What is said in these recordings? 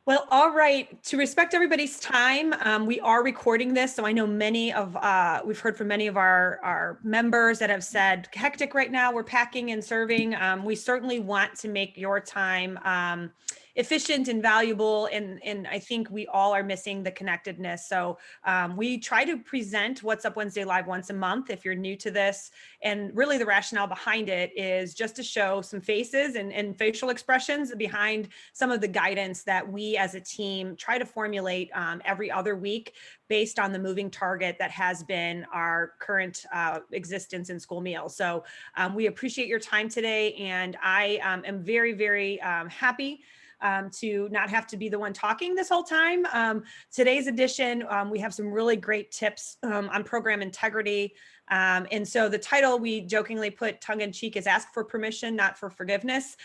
Well, all right. To respect everybody's time, we are recording this. So I know we've heard from many of our members that have said hectic right now. We're packing and serving. We certainly want to make your time efficient and valuable. And I think we all are missing the connectedness. So we try to present What's Up Wednesday Live once a month if you're new to this. And really the rationale behind it is just to show some faces and facial expressions behind some of the guidance that we as a team try to formulate every other week based on the moving target that has been our current existence in school meals. So we appreciate your time today. And I am very, very happy to not have to be the one talking this whole time. Today's edition, we have some really great tips on program integrity. And so the title we jokingly put tongue in cheek is Ask for Permission, Not for Forgiveness,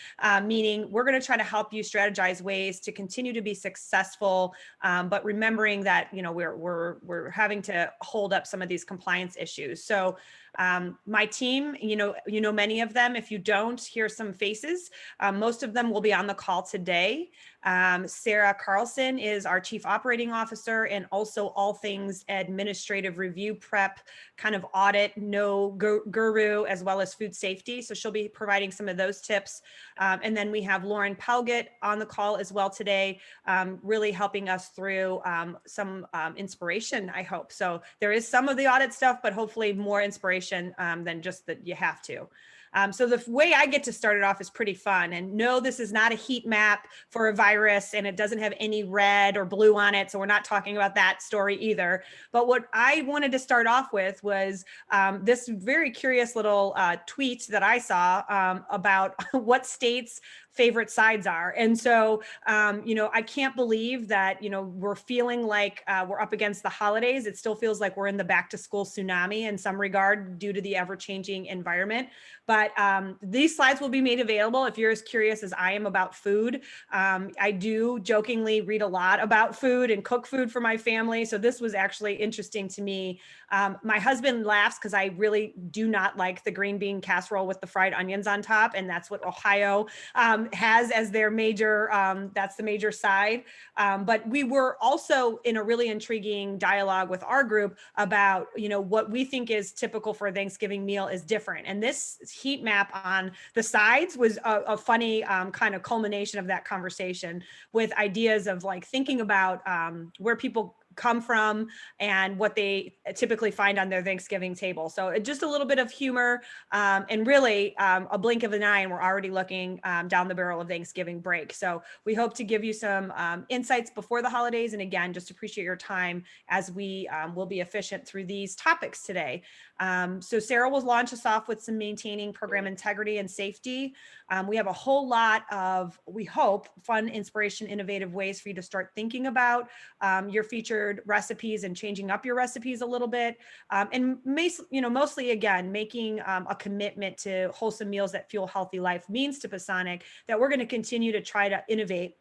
meaning we're going to try to help you strategize ways to continue to be successful, but remembering that, you know, we're having to hold up some of these compliance issues. So my team, you know, many of them. If you don't, here's some faces. Most of them will be on the call today. Sarah Carlson is our Chief Operating Officer and also all things administrative review prep, kind of audit, guru, as well as food safety. So she'll be providing some of those tips. And then we have Lauren Pelgett on the call as well today, really helping us through some inspiration, I hope. So there is some of the audit stuff, but hopefully more inspiration than just that you have to. So the way I get to start it off is pretty fun. And no, this is not a heat map for a virus, and it doesn't have any red or blue on it. So we're not talking about that story either. But what I wanted to start off with was this very curious little tweet that I saw about what states' favorite sides are. And so, you know, I can't believe that, you know, we're feeling like we're up against the holidays. It still feels like we're in the back to school tsunami in some regard due to the ever-changing environment. But these slides will be made available if you're as curious as I am about food. I do jokingly read a lot about food and cook food for my family. So this was actually interesting to me. My husband laughs because I really do not like the green bean casserole with the fried onions on top. And that's what Ohio has as their major, that's the major side. But we were also in a really intriguing dialogue with our group about, you know, what we think is typical for a Thanksgiving meal is different. And this heat map on the sides was a funny kind of culmination of that conversation with ideas of like thinking about where people come from and what they typically find on their Thanksgiving table. So just a little bit of humor and really a blink of an eye and we're already looking down the barrel of Thanksgiving break. So we hope to give you some insights before the holidays. And again, just appreciate your time as we will be efficient through these topics today. So Sarah will launch us off with some maintaining program integrity and safety. We have a whole lot of, we hope, fun, inspiration, innovative ways for you to start thinking about your featured recipes and changing up your recipes a little bit. And mostly, again, making a commitment to wholesome meals that fuel healthy life means to Pasonic that we're going to continue to try to innovate.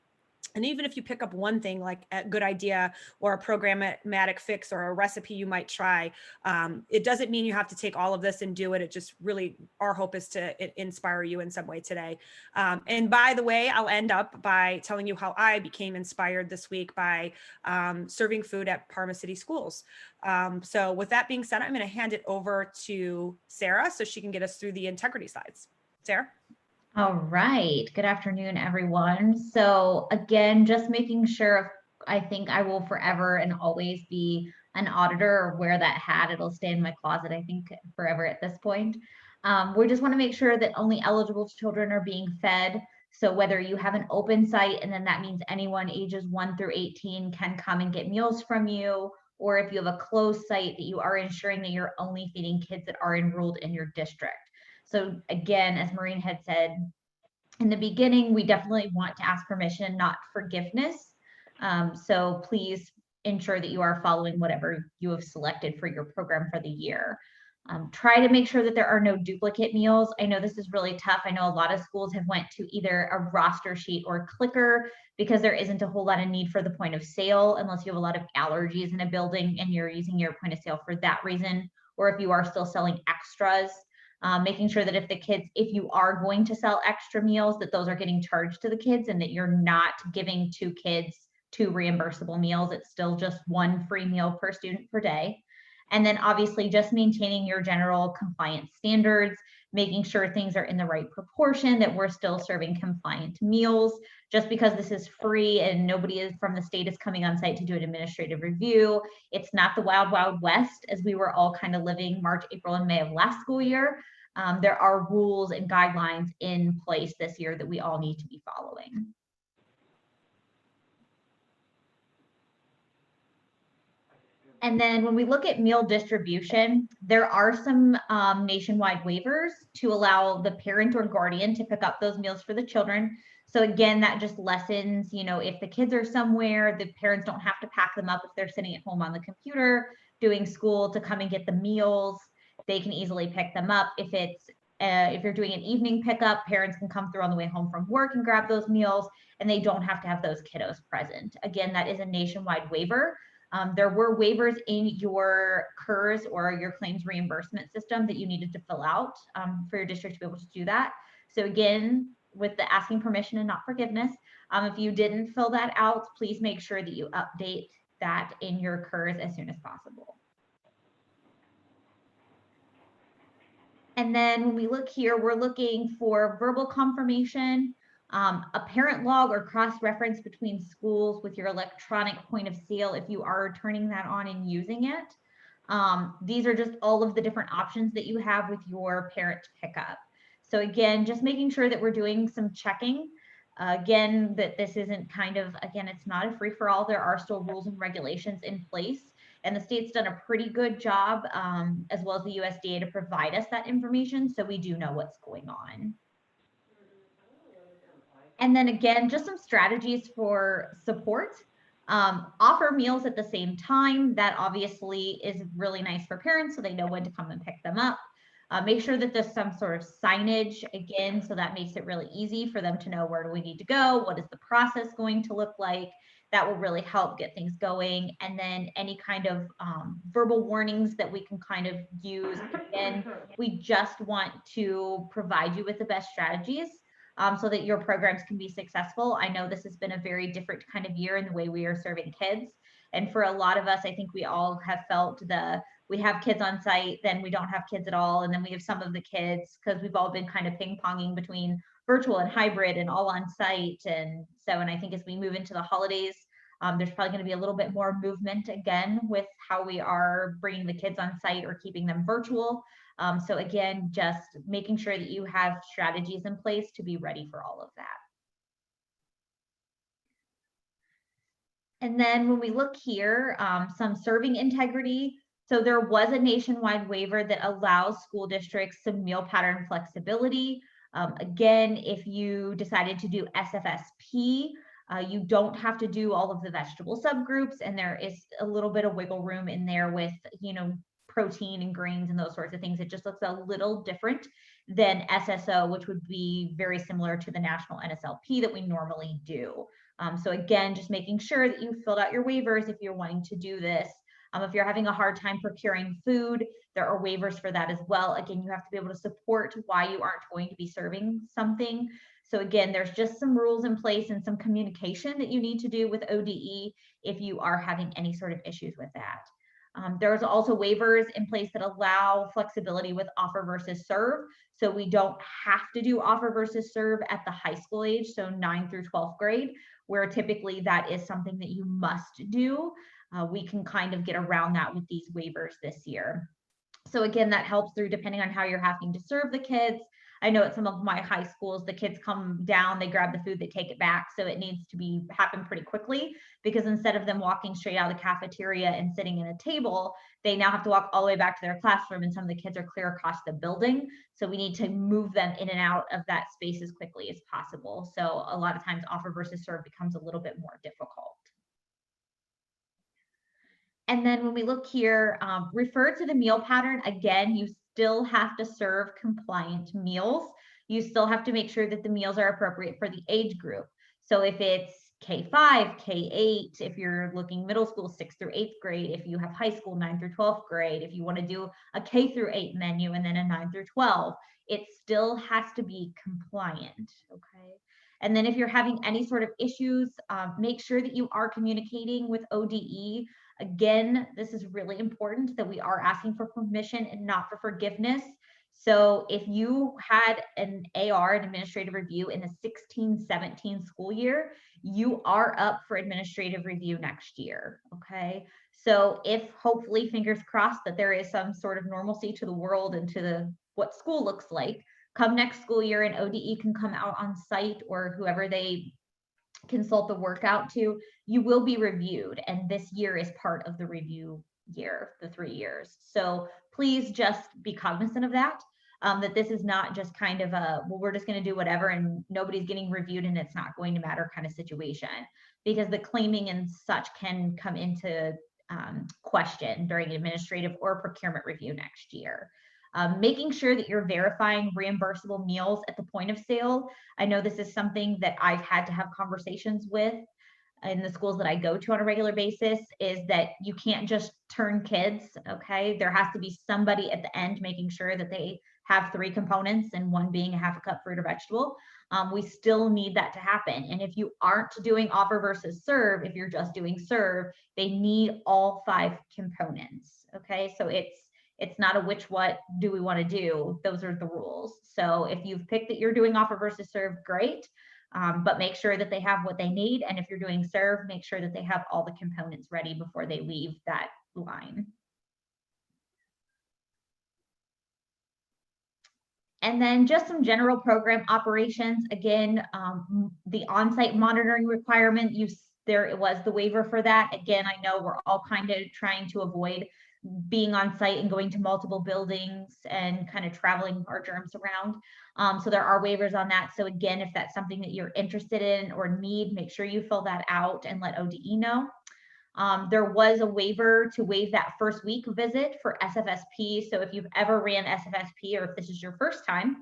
And even if you pick up one thing like a good idea or a programmatic fix or a recipe you might try, it doesn't mean you have to take all of this and do it. It just really, our hope is to inspire you in some way today. And by the way, I'll end up by telling you how I became inspired this week by serving food at Parma City Schools. So with that being said, I'm going to hand it over to Sarah so she can get us through the integrity slides. Sarah? All right. Good afternoon, everyone. So again, just making sure, I think I will forever and always be an auditor or wear that hat. It'll stay in my closet, I think, forever at this point. We just want to make sure that only eligible children are being fed. So whether you have an open site, and then that means anyone ages 1 through 18 can come and get meals from you, or if you have a closed site, that you are ensuring that you're only feeding kids that are enrolled in your district. So again, as Maureen had said in the beginning, we definitely want to ask permission, not forgiveness. So please ensure that you are following whatever you have selected for your program for the year. Try to make sure that there are no duplicate meals. I know this is really tough. I know a lot of schools have went to either a roster sheet or clicker because there isn't a whole lot of need for the point of sale unless you have a lot of allergies in a building and you're using your point of sale for that reason, or if you are still selling extras. Making sure that if you are going to sell extra meals, that those are getting charged to the kids and that you're not giving to kids 2 reimbursable meals. It's still just 1 free meal per student per day. And then obviously just maintaining your general compliance standards, making sure things are in the right proportion, that we're still serving compliant meals. Just because this is free and nobody is from the state is coming on site to do an administrative review, it's not the wild, wild west as we were all kind of living March, April, and May of last school year. There are rules and guidelines in place this year that we all need to be following. And then when we look at meal distribution, there are some nationwide waivers to allow the parent or guardian to pick up those meals for the children. So again, that just lessens, you know, if the kids are somewhere, the parents don't have to pack them up if they're sitting at home on the computer doing school to come and get the meals. They can easily pick them up. If you're doing an evening pickup, parents can come through on the way home from work and grab those meals, and they don't have to have those kiddos present. Again, that is a nationwide waiver. There were waivers in your CURS or your claims reimbursement system that you needed to fill out for your district to be able to do that. So again, with the asking permission and not forgiveness, if you didn't fill that out, please make sure that you update that in your CURS as soon as possible. And then when we look here, we're looking for verbal confirmation, a parent log or cross-reference between schools with your electronic point of sale if you are turning that on and using it. These are just all of the different options that you have with your parent pickup. So again, just making sure that we're doing some checking. Again, that this isn't kind of, again, it's not a free-for-all. There are still rules and regulations in place. And the state's done a pretty good job, as well as the USDA, to provide us that information so we do know what's going on. And then again, just some strategies for support. Offer meals at the same time. That obviously is really nice for parents so they know when to come and pick them up. Make sure that there's some sort of signage, again, so that makes it really easy for them to know where do we need to go, what is the process going to look like. That will really help get things going. And then any kind of verbal warnings that we can kind of use. Again, we just want to provide you with the best strategies so that your programs can be successful. I know this has been a very different kind of year in the way we are serving kids. And for a lot of us, I think we all have felt we have kids on site, then we don't have kids at all. And then we have some of the kids, because we've all been kind of ping-ponging between virtual and hybrid and all on site. And I think as we move into the holidays, there's probably going to be a little bit more movement again with how we are bringing the kids on site or keeping them virtual. So again, just making sure that you have strategies in place to be ready for all of that. And then when we look here, some serving integrity. So there was a nationwide waiver that allows school districts some meal pattern flexibility. Again, if you decided to do Sfsp, you don't have to do all of the vegetable subgroups, and there is a little bit of wiggle room in there with, you know, protein and grains and those sorts of things. It just looks a little different than SSO, which would be very similar to the national NSLP that we normally do. So again, just making sure that you filled out your waivers if you're wanting to do this. If you're having a hard time procuring food, there are waivers for that as well. Again, you have to be able to support why you aren't going to be serving something. So again, there's just some rules in place and some communication that you need to do with ODE if you are having any sort of issues with that. There's also waivers in place that allow flexibility with offer versus serve. So we don't have to do offer versus serve at the high school age, so 9th through 12th grade, where typically that is something that you must do. We can kind of get around that with these waivers this year. So again, that helps through depending on how you're having to serve the kids. I know at some of my high schools, the kids come down, they grab the food, they take it back. So it needs to happen pretty quickly, because instead of them walking straight out of the cafeteria and sitting in a table, they now have to walk all the way back to their classroom, and some of the kids are clear across the building. So we need to move them in and out of that space as quickly as possible. So a lot of times offer versus serve becomes a little bit more difficult. And then when we look here, refer to the meal pattern. Again, you still have to serve compliant meals. You still have to make sure that the meals are appropriate for the age group. So if it's K5, K8, if you're looking middle school, 6th through 8th grade, if you have high school, 9th through 12th grade, if you want to do a K through 8 menu and then a 9 through 12, it still has to be compliant, okay? And then if you're having any sort of issues, make sure that you are communicating with ODE. Again, this is really important that we are asking for permission and not for forgiveness. So if you had an AR, an administrative review in the 16-17 school year, you are up for administrative review next year, okay? So if hopefully, fingers crossed, that there is some sort of normalcy to the world and to what school looks like, come next school year and ODE can come out on site, or whoever they consult the workout to, you will be reviewed. And this year is part of the review year, the 3 years. So please just be cognizant of that, that this is not just kind of a, well, we're just going to do whatever and nobody's getting reviewed and it's not going to matter kind of situation, because the claiming and such can come into question during administrative or procurement review next year. Making sure that you're verifying reimbursable meals at the point of sale. I know this is something that I've had to have conversations with in the schools that I go to on a regular basis, is that you can't just turn kids, okay? There has to be somebody at the end making sure that they have 3 components, and one being a half a cup fruit or vegetable. We still need that to happen. And if you aren't doing offer versus serve, if you're just doing serve, they need all 5 components, okay? So it's not a which what do we want to do, those are the rules. So if you've picked that you're doing offer versus serve, great, but make sure that they have what they need. And if you're doing serve, make sure that they have all the components ready before they leave that line. And then just some general program operations. Again, the on-site monitoring requirement, there it was the waiver for that. Again, I know we're all kind of trying to avoid being on site and going to multiple buildings and kind of traveling our germs around. So there are waivers on that. So again, if that's something that you're interested in or need, make sure you fill that out and let ODE know. There was a waiver to waive that first week visit for Sfsp. So if you've ever ran Sfsp, or if this is your first time,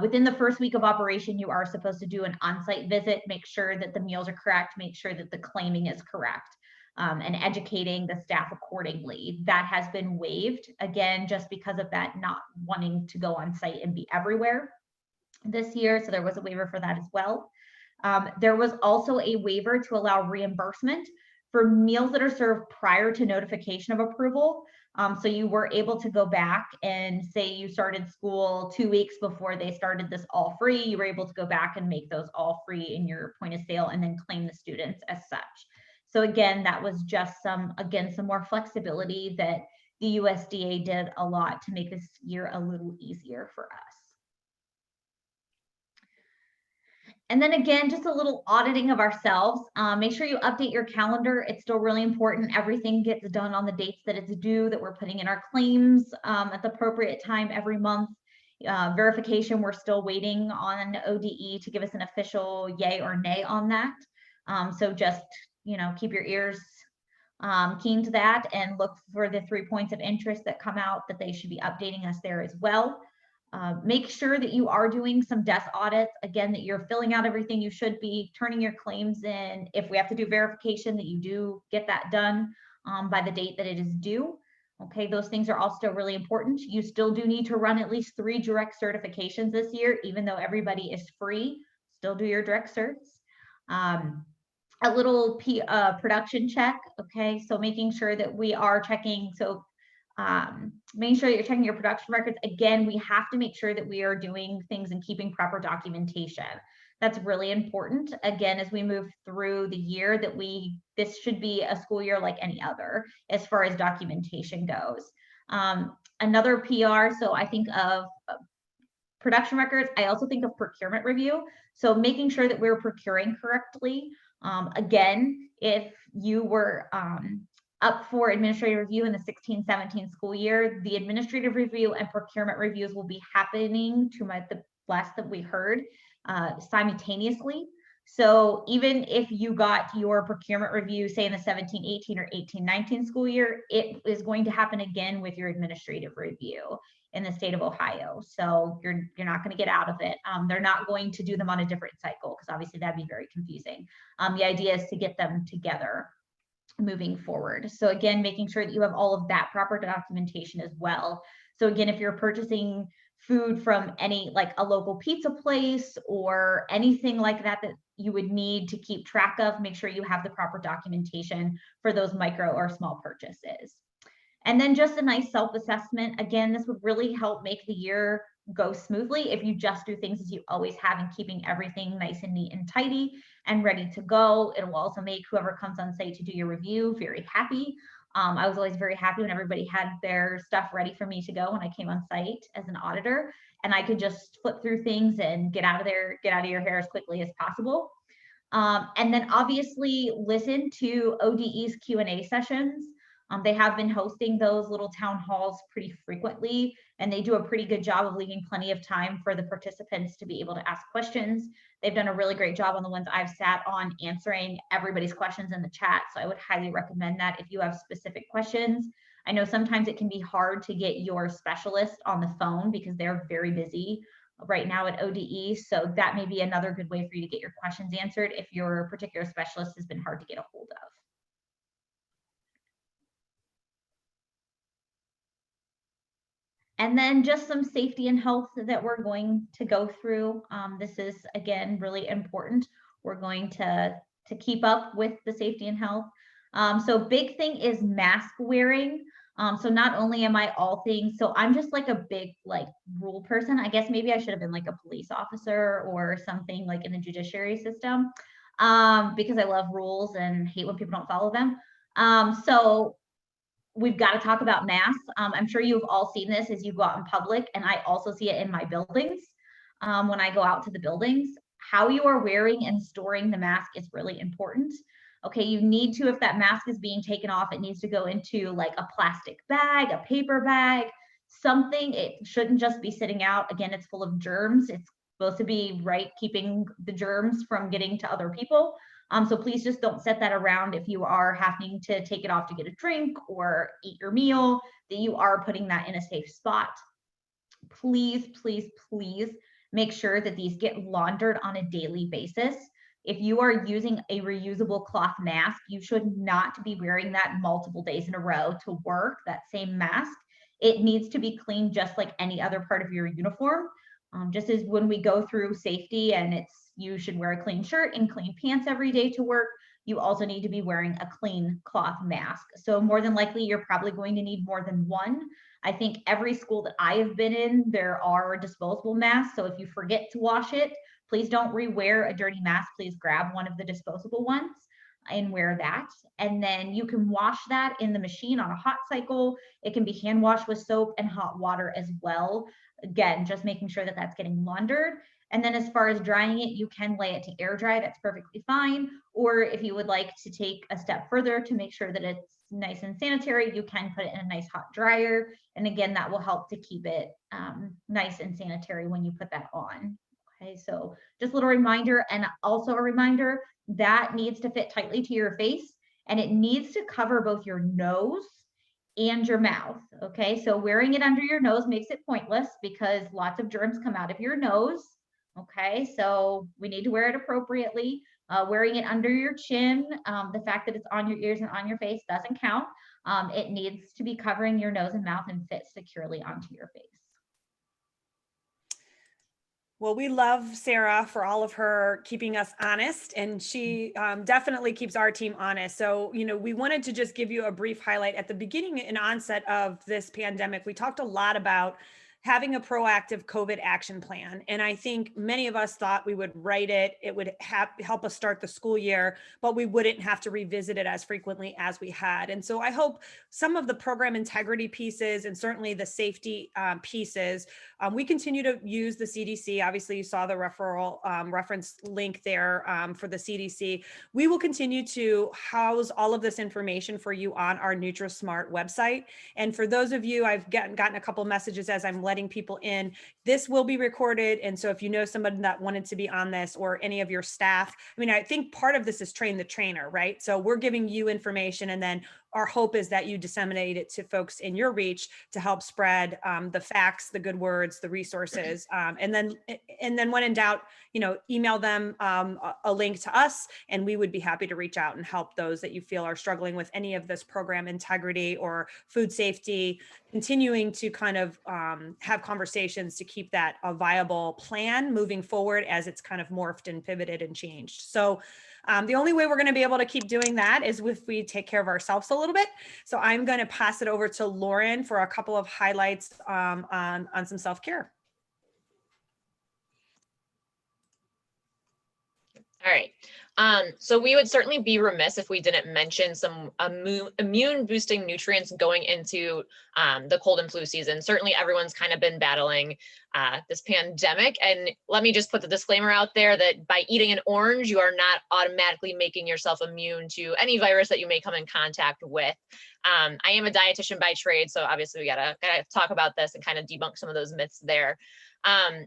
within the first week of operation, you are supposed to do an on-site visit, make sure that the meals are correct, make sure that the claiming is correct, and educating the staff accordingly. That has been waived, again, just because of that not wanting to go on site and be everywhere this year. So there was a waiver for that as well. There was also a waiver to allow reimbursement for meals that are served prior to notification of approval. So you were able to go back and say you started school 2 weeks before they started this all free, you were able to go back and make those all free in your point of sale and then claim the students as such. So again, that was just some more flexibility that the USDA did a lot to make this year a little easier for us. And then again, just a little auditing of ourselves. Make sure you update your calendar. It's still really important. Everything gets done on the dates that it's due, that we're putting in our claims at the appropriate time every month. Verification, we're still waiting on ODE to give us an official yay or nay on that. So just, keep your ears keen to that and look for the 3 points of interest that come out, that they should be updating us there as well. Make sure that you are doing some desk audits, again, that you're filling out everything you should be, turning your claims in. If we have to do verification, that you do get that done by the date that it is due. Okay, those things are all still really important. You still do need to run at least 3 direct certifications this year, even though everybody is free. Still do your direct certs. A little production check, okay, so making sure that we are checking, making sure that you're checking your production records. Again, we have to make sure that we are doing things and keeping proper documentation. That's really important. Again, as we move through the year, this should be a school year like any other as far as documentation goes. Another PR, so I think of production records, I also think of procurement review. So making sure that we're procuring correctly. Again, if you were up for administrative review in the 16-17 school year, the administrative review and procurement reviews will be happening, the last that we heard, simultaneously. So even if you got your procurement review, say in the 17-18 or 18-19 school year, it is going to happen again with your administrative review in the state of Ohio. So you're not going to get out of it. They're not going to do them on a different cycle, because obviously that'd be very confusing. The idea is to get them together moving forward. So again, making sure that you have all of that proper documentation as well. So again, if you're purchasing food from any, like a local pizza place or anything like that that you would need to keep track of. Make sure you have the proper documentation for those micro or small purchases. And then just a nice self-assessment. Again, this would really help make the year go smoothly if you just do things as you always have and keeping everything nice and neat and tidy and ready to go. It will also make whoever comes on site to do your review very happy. I was always very happy when everybody had their stuff ready for me to go when I came on site as an auditor, and I could just flip through things and get out of there, get out of your hair as quickly as possible. And then obviously listen to ODE's Q&A sessions. They have been hosting those little town halls pretty frequently, and they do a pretty good job of leaving plenty of time for the participants to be able to ask questions. They've done a really great job on the ones I've sat on answering everybody's questions in the chat. So I would highly recommend that if you have specific questions. I know sometimes it can be hard to get your specialist on the phone because they're very busy right now at ODE. So that may be another good way for you to get your questions answered if your particular specialist has been hard to get a hold of. And then just some safety and health that we're going to go through. This is, again, really important. We're going to keep up with the safety and health. So big thing is mask wearing. So not only am I all things, so I'm just like a big like rule person. I guess maybe I should have been like a police officer or something like in the judiciary system, because I love rules and hate when people don't follow them. So we've got to talk about masks. I'm sure you've all seen this as you go out in public, and I also see it in my buildings when I go out to the buildings. How you are wearing and storing the mask is really important. Okay, you need to, if that mask is being taken off, it needs to go into like a plastic bag, a paper bag, something. It shouldn't just be sitting out. Again, it's full of germs. It's supposed to be, right, keeping the germs from getting to other people. So please just don't set that around if you are having to take it off to get a drink or eat your meal, that you are putting that in a safe spot. Please, please, please make sure that these get laundered on a daily basis. If you are using a reusable cloth mask, you should not be wearing that multiple days in a row to work, that same mask. It needs to be clean just like any other part of your uniform. Just as when we go through safety and you should wear a clean shirt and clean pants every day to work, you also need to be wearing a clean cloth mask. So more than likely, you're probably going to need more than one. I think every school that I have been in, there are disposable masks. So if you forget to wash it, please don't rewear a dirty mask. Please grab one of the disposable ones and wear that. And then you can wash that in the machine on a hot cycle. It can be hand washed with soap and hot water as well. Again, just making sure that that's getting laundered. And then as far as drying it, you can lay it to air dry. That's perfectly fine. Or if you would like to take a step further to make sure that it's nice and sanitary, you can put it in a nice hot dryer. And again, that will help to keep it nice and sanitary when you put that on. Okay, so just a little reminder, and also a reminder that needs to fit tightly to your face, and it needs to cover both your nose and your mouth. Okay, so wearing it under your nose makes it pointless because lots of germs come out of your nose. Okay, so we need to wear it appropriately. Wearing it under your chin, the fact that it's on your ears and on your face doesn't count. It needs to be covering your nose and mouth and fit securely onto your face. Well, we love Sarah for all of her keeping us honest, and she definitely keeps our team honest. So, we wanted to just give you a brief highlight. At the beginning and onset of this pandemic, we talked a lot about having a proactive COVID action plan. And I think many of us thought we would write it, it would help us start the school year, but we wouldn't have to revisit it as frequently as we had. And so I hope some of the program integrity pieces and certainly the safety pieces, we continue to use the CDC. Obviously, you saw the referral reference link there for the CDC. We will continue to house all of this information for you on our NutraSmart website. And for those of you, I've gotten a couple messages as I'm letting people in, this will be recorded. And so if you know somebody that wanted to be on this or any of your staff, I think part of this is train the trainer, right? So we're giving you information, and then our hope is that you disseminate it to folks in your reach to help spread the facts, the good words, the resources. And then when in doubt, email them a link to us, and we would be happy to reach out and help those that you feel are struggling with any of this program integrity or food safety, continuing to kind of have conversations to keep that a viable plan moving forward as it's kind of morphed and pivoted and changed. So the only way we're going to be able to keep doing that is if we take care of ourselves a little bit. So I'm going to pass it over to Lauren for a couple of highlights on some self-care. All right. So we would certainly be remiss if we didn't mention some immune boosting nutrients going into the cold and flu season. Certainly everyone's kind of been battling this pandemic. And let me just put the disclaimer out there that by eating an orange, you are not automatically making yourself immune to any virus that you may come in contact with. I am a dietitian by trade, so obviously we gotta talk about this and kind of debunk some of those myths there.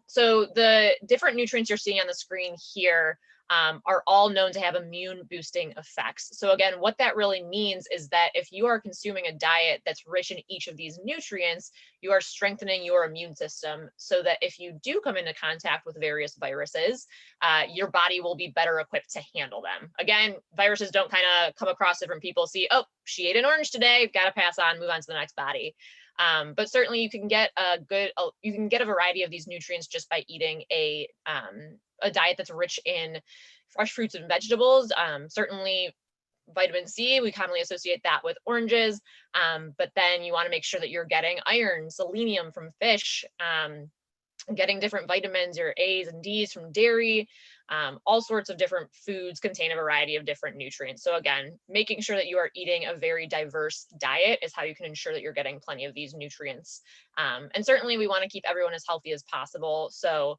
So the different nutrients you're seeing on the screen here are all known to have immune boosting effects. So again, what that really means is that if you are consuming a diet that's rich in each of these nutrients, you are strengthening your immune system so that if you do come into contact with various viruses, your body will be better equipped to handle them. Again, viruses don't kind of come across different people, see, oh, she ate an orange today, got to pass on, move on to the next body. But certainly you can get a variety of these nutrients just by eating a diet that's rich in fresh fruits and vegetables. Certainly vitamin C, we commonly associate that with oranges, but then you want to make sure that you're getting iron, selenium from fish, getting different vitamins, your A's and D's from dairy. All sorts of different foods contain a variety of different nutrients. So again, making sure that you are eating a very diverse diet is how you can ensure that you're getting plenty of these nutrients. And certainly we want to keep everyone as healthy as possible. So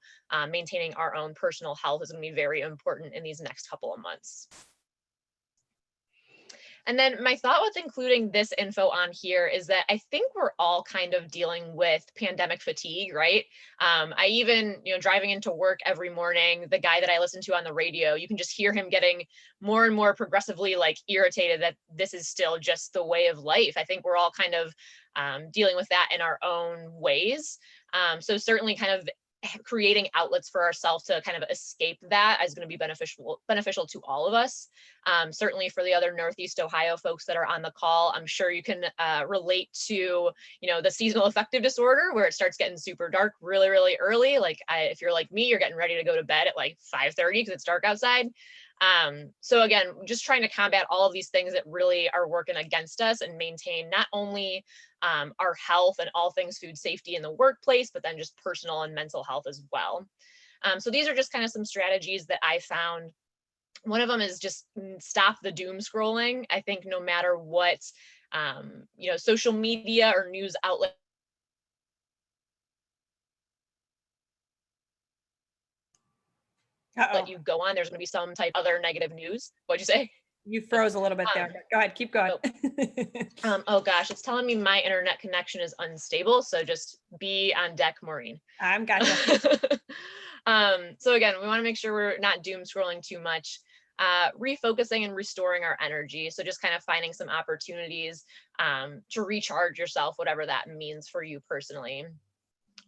maintaining our own personal health is going to be very important in these next couple of months. And then my thought with including this info on here is that I think we're all kind of dealing with pandemic fatigue, right? I even, driving into work every morning, the guy that I listen to on the radio, you can just hear him getting more and more progressively like irritated that this is still just the way of life. I think we're all kind of dealing with that in our own ways. So certainly kind of creating outlets for ourselves to kind of escape that is going to be beneficial to all of us. Certainly for the other Northeast Ohio folks that are on the call, I'm sure you can relate to, the seasonal affective disorder where it starts getting super dark really, really early. Like if you're like me, you're getting ready to go to bed at like 5:30 because it's dark outside. So again, just trying to combat all of these things that really are working against us and maintain not only our health and all things food safety in the workplace, but then just personal and mental health as well. So these are just kind of some strategies that I found. One of them is just stop the doom scrolling. I think no matter what, social media or news outlet that you go on, there's going to be some type of other negative news. What'd you say? You froze a little bit there. Go ahead, keep going. Oh gosh, it's telling me my internet connection is unstable. So just be on deck, Maureen. I'm gotcha. So again, we want to make sure we're not doom scrolling too much. Refocusing and restoring our energy. So just kind of finding some opportunities to recharge yourself, whatever that means for you personally.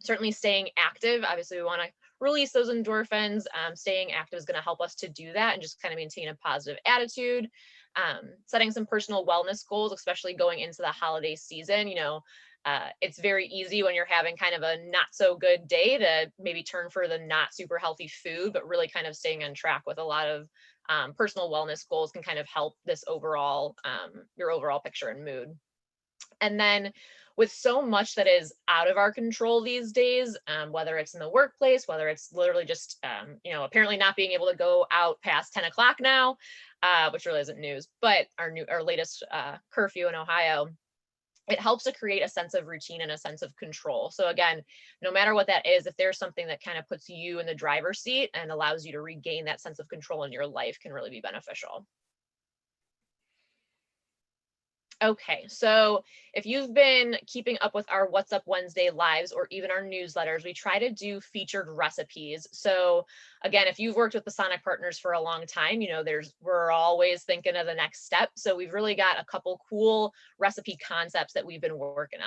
Certainly staying active. Obviously, we want to release those endorphins. Staying active is going to help us to do that and just kind of maintain a positive attitude. Setting some personal wellness goals, especially going into the holiday season. It's very easy when you're having kind of a not so good day to maybe turn for the not super healthy food, but really kind of staying on track with a lot of personal wellness goals can kind of help this overall, your overall picture and mood. And then with so much that is out of our control these days, whether it's in the workplace, whether it's literally just, apparently not being able to go out past 10 o'clock now, which really isn't news, but our latest curfew in Ohio, it helps to create a sense of routine and a sense of control. So again, no matter what that is, if there's something that kind of puts you in the driver's seat and allows you to regain that sense of control in your life can really be beneficial. Okay, so if you've been keeping up with our What's Up Wednesday lives or even our newsletters, we try to do featured recipes. So again, if you've worked with the Sonic Partners for a long time, we're always thinking of the next step. So we've really got a couple cool recipe concepts that we've been working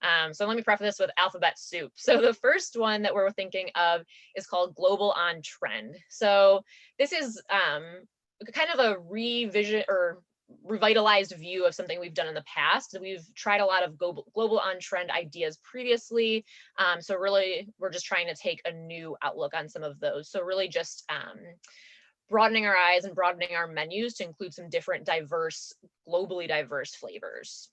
on. So let me preface this with alphabet soup. So the first one that we're thinking of is called Global on Trend. So this is kind of a revision or revitalized view of something we've done in the past. We've tried a lot of global on-trend ideas previously. So really, we're just trying to take a new outlook on some of those. So really just broadening our eyes and broadening our menus to include some different globally diverse flavors.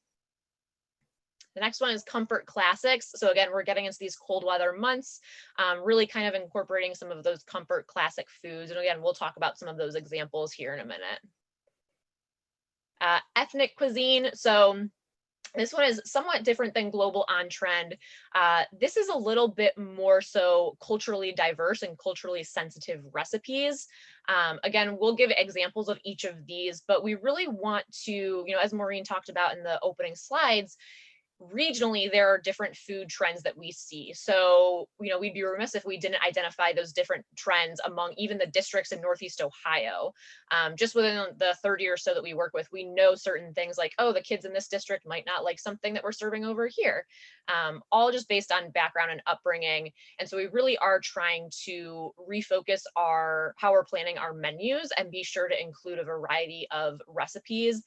The next one is comfort classics. So again, we're getting into these cold weather months, really kind of incorporating some of those comfort classic foods. And again, we'll talk about some of those examples here in a minute. Ethnic cuisine. So this one is somewhat different than global on trend. This is a little bit more so culturally diverse and culturally sensitive recipes. Again, we'll give examples of each of these, but we really want to, as Maureen talked about in the opening slides, regionally, there are different food trends that we see. So, we'd be remiss if we didn't identify those different trends among even the districts in Northeast Ohio. Just within the 30 or so that we work with, we know certain things like, oh, the kids in this district might not like something that we're serving over here, all just based on background and upbringing. And so we really are trying to refocus how we're planning our menus and be sure to include a variety of recipes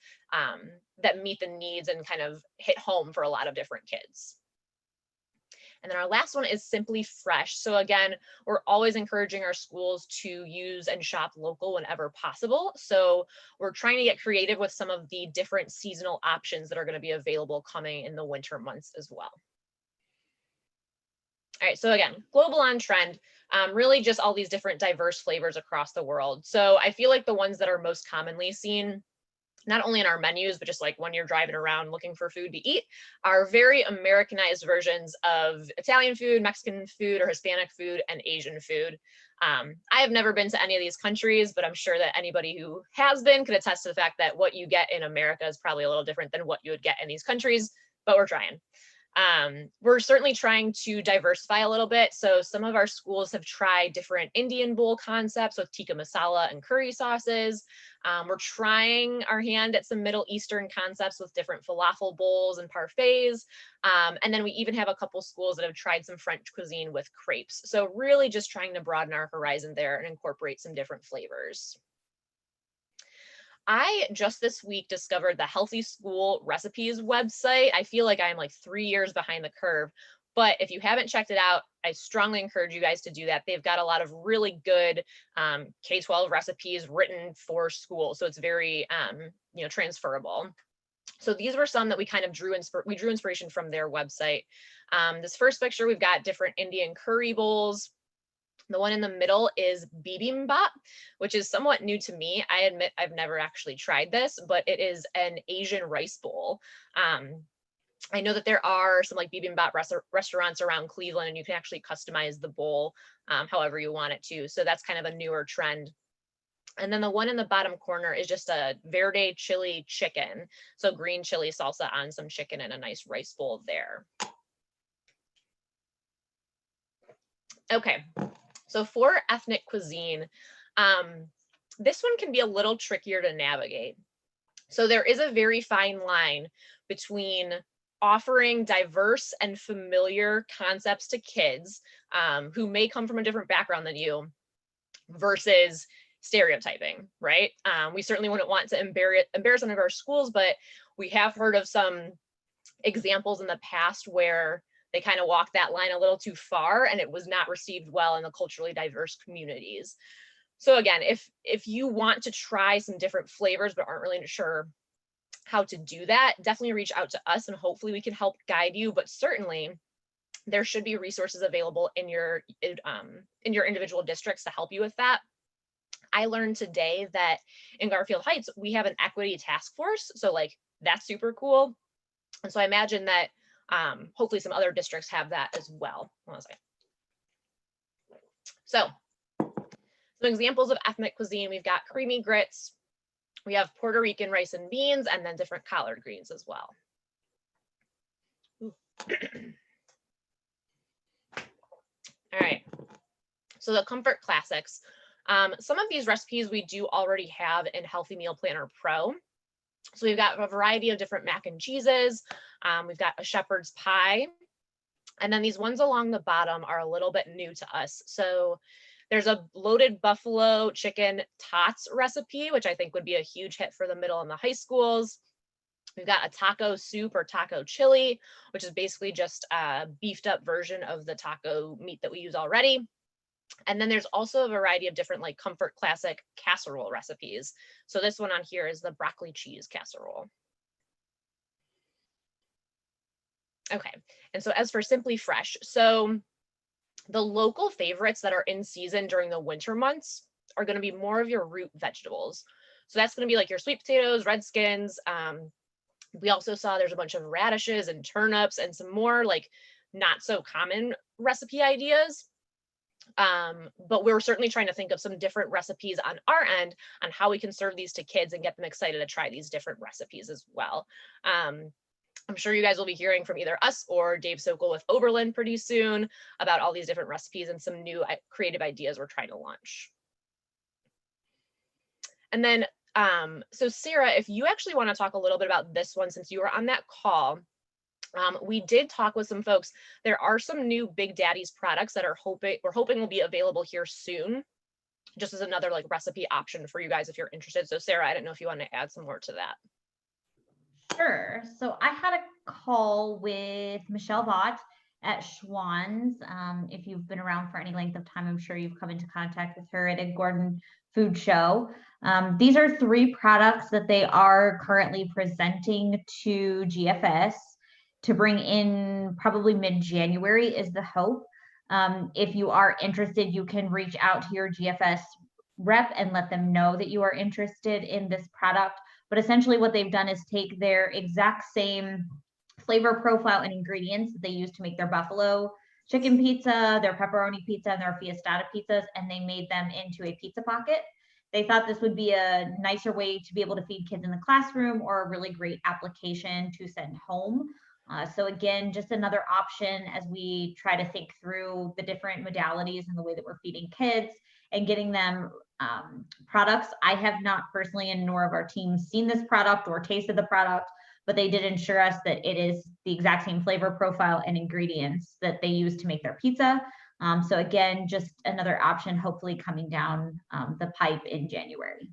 that meet the needs and kind of hit home for a lot of different kids. And then our last one is simply fresh. So again, we're always encouraging our schools to use and shop local whenever possible. So we're trying to get creative with some of the different seasonal options that are going to be available coming in the winter months as well. All right, so again, global on trend, really just all these different diverse flavors across the world. So I feel like the ones that are most commonly seen, not only in our menus, but just like when you're driving around looking for food to eat, are very Americanized versions of Italian food, Mexican food, or Hispanic food, and Asian food. I have never been to any of these countries, but I'm sure that anybody who has been could attest to the fact that what you get in America is probably a little different than what you would get in these countries, but we're trying. We're certainly trying to diversify a little bit. So some of our schools have tried different Indian bowl concepts with tikka masala and curry sauces. We're trying our hand at some Middle Eastern concepts with different falafel bowls and parfaits. And then we even have a couple schools that have tried some French cuisine with crepes. So really just trying to broaden our horizon there and incorporate some different flavors. I just this week discovered the Healthy School Recipes website. I feel like I'm like 3 years behind the curve, but if you haven't checked it out, I strongly encourage you guys to do that. They've got a lot of really good K-12 recipes written for school, so it's very transferable. So these were some that we kind of drew inspiration from their website. This first picture, we've got different Indian curry bowls. The one in the middle is Bibimbap, which is somewhat new to me. I admit I've never actually tried this, but it is an Asian rice bowl. I know that there are some like Bibimbap restaurants around Cleveland, and you can actually customize the bowl however you want it to. So that's kind of a newer trend. And then the one in the bottom corner is just a verde chili chicken. So green chili salsa on some chicken and a nice rice bowl there. Okay. So for ethnic cuisine, this one can be a little trickier to navigate. So there is a very fine line between offering diverse and familiar concepts to kids who may come from a different background than you versus stereotyping, right? We certainly wouldn't want to embarrass one of our schools, but we have heard of some examples in the past where they kind of walked that line a little too far and it was not received well in the culturally diverse communities. So again, if you want to try some different flavors but aren't really sure how to do that, definitely reach out to us and hopefully we can help guide you. But certainly there should be resources available in your individual districts to help you with that. I learned today that in Garfield Heights, we have an equity task force. So like that's super cool. And so I imagine that hopefully some other districts have that as well. So some examples of ethnic cuisine, we've got creamy grits, we have Puerto Rican rice and beans, and then different collard greens as well. All right, so the comfort classics. Some of these recipes we do already have in Healthy Meal Planner Pro. So we've got a variety of different mac and cheeses. We've got a shepherd's pie. And then these ones along the bottom are a little bit new to us. So There's a loaded buffalo chicken tots recipe, which I think would be a huge hit for the middle and the high schools. We've got a taco soup or taco chili, which is basically just a beefed up version of the taco meat that we use already. And then there's also a variety of different like comfort classic casserole recipes. So this one on here is the broccoli cheese casserole. Okay, and so as for Simply Fresh, so the local favorites that are in season during the winter months are going to be more of your root vegetables. So that's going to be like your sweet potatoes, red skins. We also saw there's a bunch of radishes and turnips and some more like not so common recipe ideas. But we're certainly trying to think of some different recipes on our end on how we can serve these to kids and get them excited to try these different recipes as well. I'm sure you guys will be hearing from either us or Dave Sokol with Oberlin pretty soon about all these different recipes and some new creative ideas we're trying to launch. And then, so Sarah, if you actually want to talk a little bit about this one, since you were on that call, we did talk with some folks. There are some new Big Daddy's products that we're hoping will be available here soon, just as another like recipe option for you guys if you're interested. So Sarah, I didn't know if you want to add some more to that. Sure. So I had a call with Michelle Vaught at Schwann's. If you've been around for any length of time, I'm sure you've come into contact with her at a Gordon Food Show. These are 3 products that they are currently presenting to GFS to bring in probably mid-January is the hope. If you are interested, you can reach out to your GFS rep and let them know that you are interested in this product. But essentially what they've done is take their exact same flavor profile and ingredients that they use to make their buffalo chicken pizza, their pepperoni pizza, and their fiestada pizzas, and they made them into a pizza pocket. They thought this would be a nicer way to be able to feed kids in the classroom or a really great application to send home. So again, just another option as we try to think through the different modalities and the way that we're feeding kids and getting them products. I have not personally, and nor of our team, seen this product or tasted the product, but they did ensure us that it is the exact same flavor profile and ingredients that they use to make their pizza. So again, just another option, hopefully coming down the pipe in January.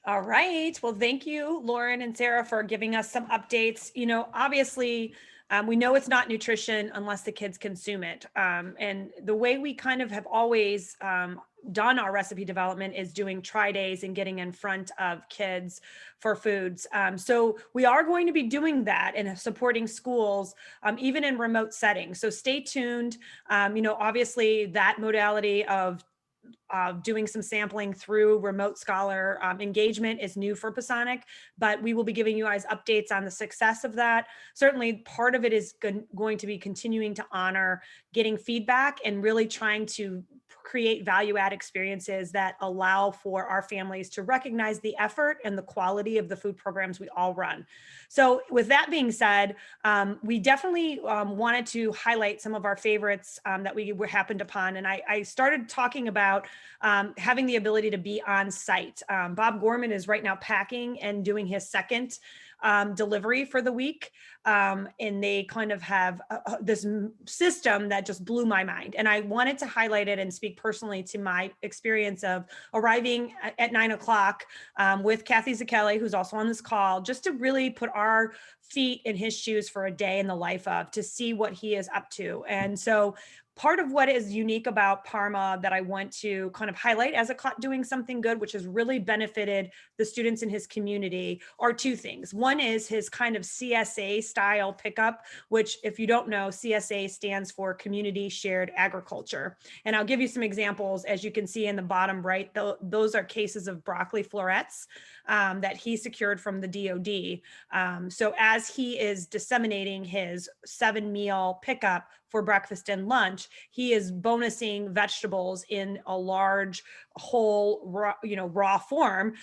All right. Well, thank you, Lauren and Sarah, for giving us some updates. You know, obviously, we know it's not nutrition unless the kids consume it. And the way we kind of have always done our recipe development is doing try days and getting in front of kids for foods. So we are going to be doing that and supporting schools, even in remote settings. So stay tuned. You know, obviously that modality of doing some sampling through remote scholar engagement is new for Pasonic, but we will be giving you guys updates on the success of that. Certainly part of it is going to be continuing to honor getting feedback and really trying to create value-add experiences that allow for our families to recognize the effort and the quality of the food programs we all run. So with that being said, we definitely wanted to highlight some of our favorites that we happened upon. And I started talking about having the ability to be on site. Bob Gorman is right now packing and doing his second delivery for the week. And they kind of have this system that just blew my mind. And I wanted to highlight it and speak personally to my experience of arriving at 9 o'clock with Kathy Zakele, who's also on this call, just to really put our feet in his shoes for a day in the life of, to see what he is up to. And so part of what is unique about Parma that I want to kind of highlight as doing something good, which has really benefited the students in his community, are 2 things. One is his kind of CSA style pickup, which, if you don't know, CSA stands for Community Shared Agriculture. And I'll give you some examples. As you can see in the bottom right, those are cases of broccoli florets that he secured from the DoD. So as he is disseminating his 7-meal pickup for breakfast and lunch, he is bonusing vegetables in a large whole raw form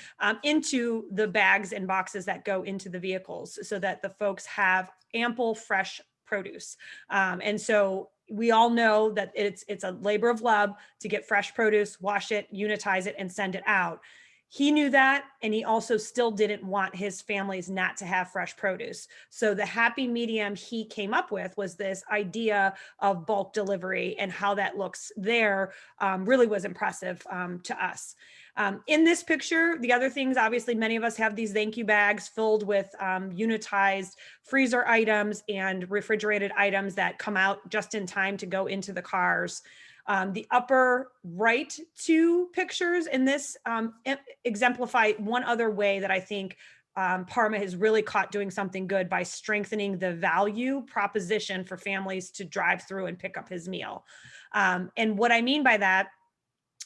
into the bags and boxes that go into the vehicles, so that the folks have ample fresh produce. And so we all know that it's a labor of love to get fresh produce, wash it, unitize it, and send it out. He knew that, and he also still didn't want his families not to have fresh produce. So the happy medium he came up with was this idea of bulk delivery, and how that looks there really was impressive to us. In this picture, the other things, obviously, many of us have these thank you bags filled with unitized freezer items and refrigerated items that come out just in time to go into the cars. The upper right two pictures in this exemplify one other way that I think Parma has really caught doing something good by strengthening the value proposition for families to drive through and pick up his meal. And what I mean by that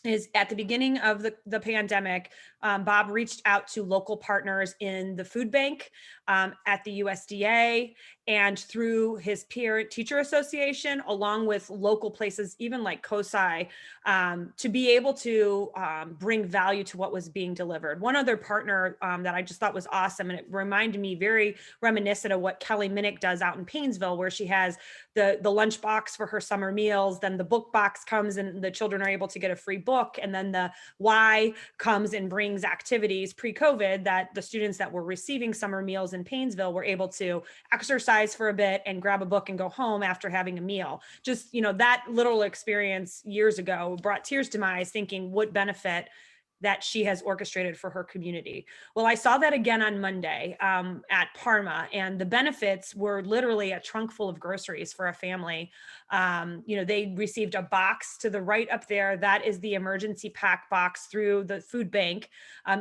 is, at the beginning of the pandemic, Bob reached out to local partners in the food bank, at the USDA, and through his Parent Teacher Association, along with local places, even like COSI, to be able to bring value to what was being delivered. One other partner that I just thought was awesome, and it reminded me very reminiscent of what Kelly Minnick does out in Paynesville, where she has the lunch box for her summer meals, then the book box comes and the children are able to get a free book, and then the Y comes and brings activities pre-COVID that the students that were receiving summer meals in Paynesville were able to exercise for a bit and grab a book and go home after having a meal. Just, that little experience years ago brought tears to my eyes, thinking what benefit that she has orchestrated for her community. Well, I saw that again on Monday at Parma, and the benefits were literally a trunk full of groceries for a family. They received a box to the right up there. That is the emergency pack box through the food bank.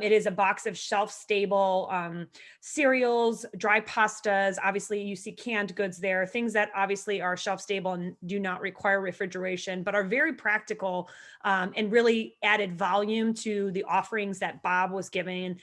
It is a box of shelf-stable cereals, dry pastas. Obviously, you see canned goods there, things that obviously are shelf-stable and do not require refrigeration, but are very practical and really added volume to the offerings that Bob was giving,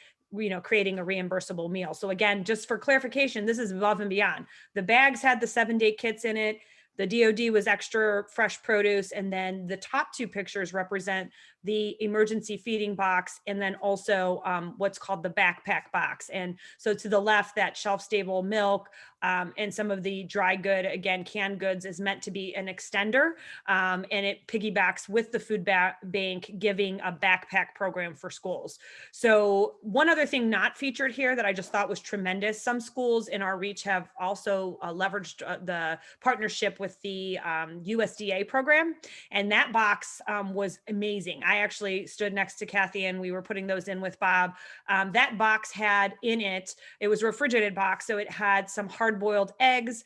creating a reimbursable meal. So again, just for clarification, this is above and beyond. The bags had the 7-day kits in it. The DOD was extra fresh produce. And then the top two pictures represent the emergency feeding box, and then also what's called the backpack box. And so to the left, that shelf-stable milk and some of the dry good, again, canned goods, is meant to be an extender, and it piggybacks with the food bank, giving a backpack program for schools. So one other thing not featured here that I just thought was tremendous, some schools in our reach have also leveraged the partnership with the USDA program, and that box was amazing. I actually stood next to Kathy and we were putting those in with Bob. That box had in it, it was a refrigerated box, so it had some hard-boiled eggs,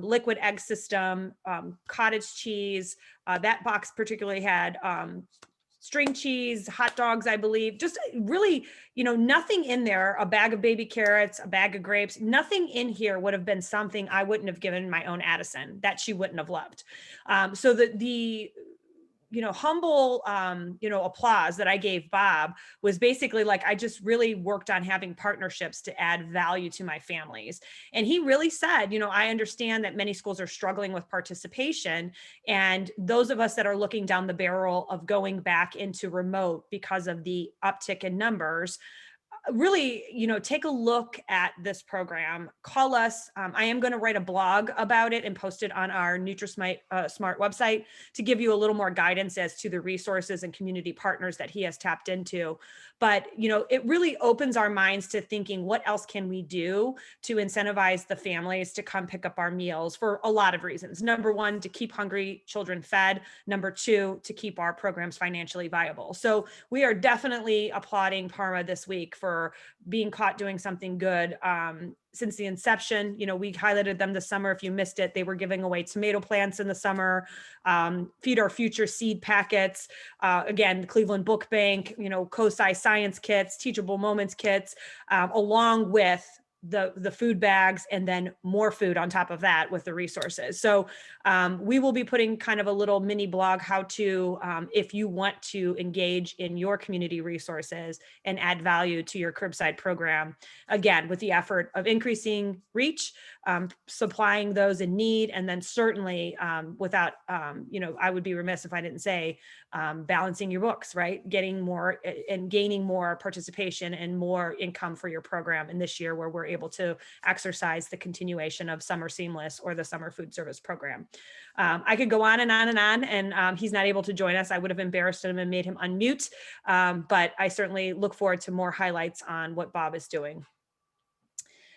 liquid egg system, cottage cheese. That box particularly had string cheese, hot dogs, I believe, just really, nothing in there, a bag of baby carrots, a bag of grapes, nothing in here would have been something I wouldn't have given my own Addison, that she wouldn't have loved. So the humble, applause that I gave Bob was basically like, I just really worked on having partnerships to add value to my families. And he really said, I understand that many schools are struggling with participation, and those of us that are looking down the barrel of going back into remote because of the uptick in numbers, really, take a look at this program, call us. I am going to write a blog about it and post it on our NutriSmart Smart website to give you a little more guidance as to the resources and community partners that he has tapped into. But, it really opens our minds to thinking, what else can we do to incentivize the families to come pick up our meals for a lot of reasons. Number one, to keep hungry children fed. Number two, to keep our programs financially viable. So we are definitely applauding Parma this week for being caught doing something good. Since the inception, we highlighted them this summer. If you missed it, they were giving away tomato plants in the summer, Feed Our Future seed packets, again, the Cleveland Book Bank, COSI science kits, Teachable Moments kits, along with the food bags, and then more food on top of that with the resources. So we will be putting kind of a little mini blog how to, if you want to engage in your community resources and add value to your curbside program, again, with the effort of increasing reach, supplying those in need, and then certainly without, I would be remiss if I didn't say balancing your books, right? Getting more and gaining more participation and more income for your program in this year where we're able to exercise the continuation of Summer Seamless or the Summer Food Service Program. I could go on and on and on, and he's not able to join us. I would have embarrassed him and made him unmute, but I certainly look forward to more highlights on what Bob is doing.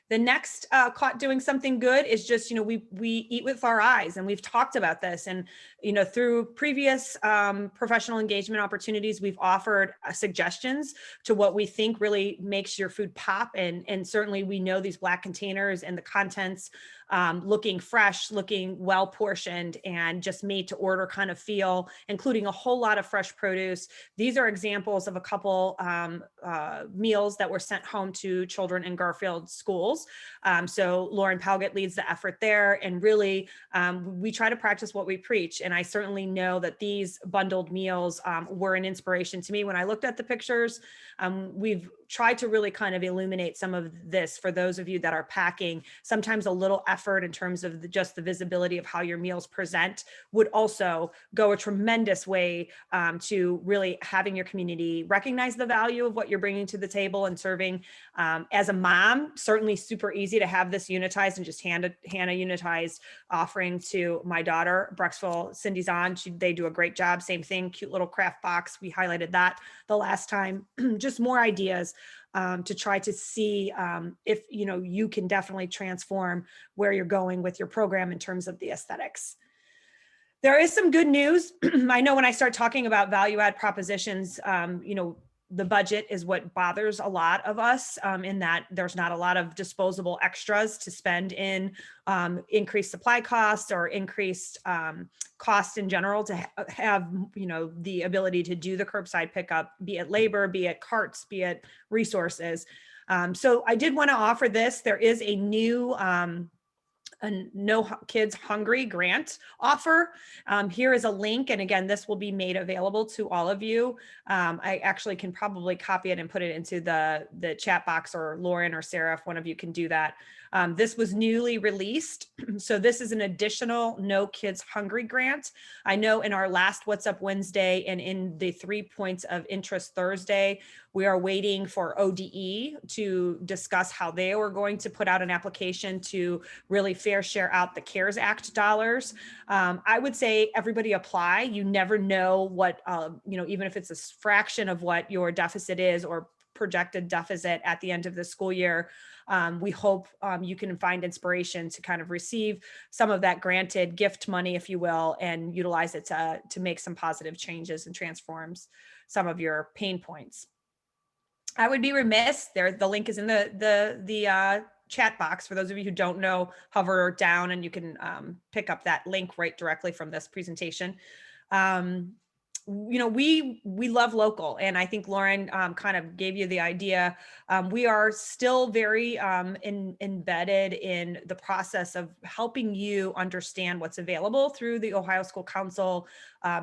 The next caught doing something good is just, we eat with our eyes, and we've talked about this. And, through previous professional engagement opportunities, we've offered suggestions to what we think really makes your food pop. And certainly we know these Black containers and the contents looking fresh, looking well portioned, and just made to order kind of feel, including a whole lot of fresh produce. These are examples of a couple meals that were sent home to children in Garfield schools. So Lauren Palgett leads the effort there, and really we try to practice what we preach. And I certainly know that these bundled meals were an inspiration to me. When I looked at the pictures, we've tried to really kind of illuminate some of this for those of you that are packing. Sometimes a little effort in terms of just the visibility of how your meals present would also go a tremendous way to really having your community recognize the value of what you're bringing to the table and serving. As a mom, certainly super easy to have this unitized and just hand a unitized offering to my daughter. Brecksville, Cindy's on, they do a great job. Same thing, cute little craft box. We highlighted that the last time. Just more ideas to try to see if you can definitely transform where you're going with your program in terms of the aesthetics. There is some good news. I know when I start talking about value add propositions, the budget is what bothers a lot of us, in that there's not a lot of disposable extras to spend in increased supply costs or increased costs in general to have the ability to do the curbside pickup, be it labor, be it carts, be it resources. So I did want to offer this. There is a new No Kids Hungry grant offer. Here is a link. And again, this will be made available to all of you. I actually can probably copy it and put it into the chat box, or Lauren or Sarah, if one of you can do that. This was newly released. So this is an additional No Kids Hungry grant. I know in our last What's Up Wednesday and in the 3 points of interest Thursday, we are waiting for ODE to discuss how they were going to put out an application to really fair share out the CARES Act dollars. I would say everybody apply. You never know what, even if it's a fraction of what your deficit is or projected deficit at the end of the school year. We hope you can find inspiration to kind of receive some of that granted gift money, if you will, and utilize it to make some positive changes and transforms some of your pain points. I would be remiss there. The link is in the chat box. For those of you who don't know, hover down and you can pick up that link right directly from this presentation. We love local, and I think Lauren kind of gave you the idea. We are still very embedded in the process of helping you understand what's available through the Ohio School Council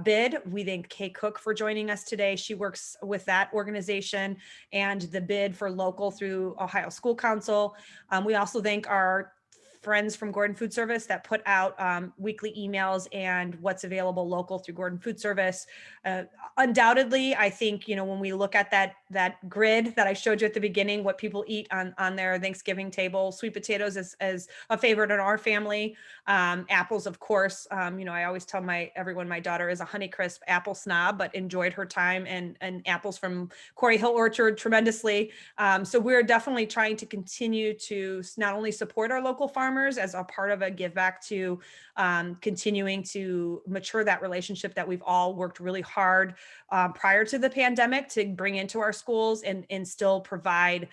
bid. We thank Kay Cook for joining us today. She works with that organization and the bid for local through Ohio School Council. We also thank our friends from Gordon Food Service that put out weekly emails and what's available local through Gordon Food Service. Undoubtedly, I think, when we look at that grid that I showed you at the beginning, what people eat on their Thanksgiving table, sweet potatoes is a favorite in our family. Apples, of course. I always tell everyone my daughter is a Honeycrisp apple snob, but enjoyed her time and apples from Quarry Hill Orchard tremendously. So we're definitely trying to continue to not only support our local farmers as a part of a give back to continuing to mature that relationship that we've all worked really hard prior to the pandemic to bring into our schools and still provide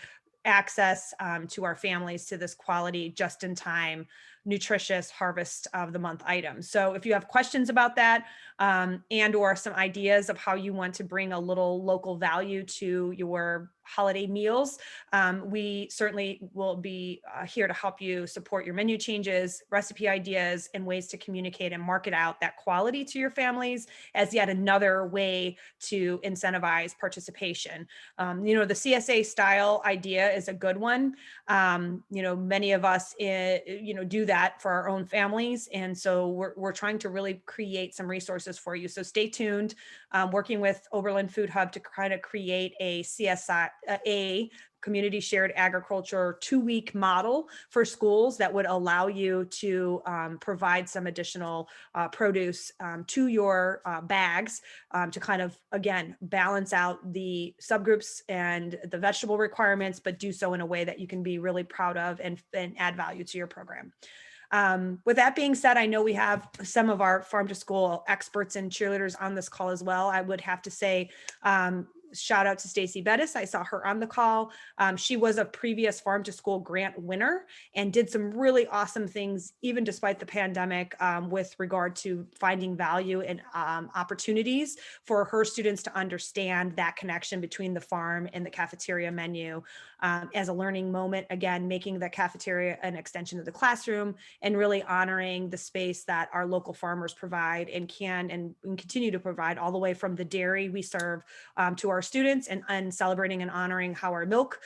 access to our families to this quality, just in time, nutritious harvest of the month items. So if you have questions about that and or some ideas of how you want to bring a little local value to your holiday meals, we certainly will be here to help you support your menu changes, recipe ideas, and ways to communicate and market out that quality to your families as yet another way to incentivize participation. The CSA style idea is a good one. Many of us, do that for our own families. And so we're trying to really create some resources for you. So stay tuned, working with Oberlin Food Hub to kind of create a CSA community shared agriculture 2-week model for schools that would allow you to provide some additional produce to your bags to kind of, again, balance out the subgroups and the vegetable requirements, but do so in a way that you can be really proud of and add value to your program. With that being said, I know we have some of our farm to school experts and cheerleaders on this call as well. I would have to say, shout out to Stacy Bettis. I saw her on the call. She was a previous farm to school grant winner and did some really awesome things, even despite the pandemic, with regard to finding value and opportunities for her students to understand that connection between the farm and the cafeteria menu as a learning moment. Again, making the cafeteria an extension of the classroom and really honoring the space that our local farmers provide and can and continue to provide, all the way from the dairy we serve to our students, and celebrating and honoring how our milk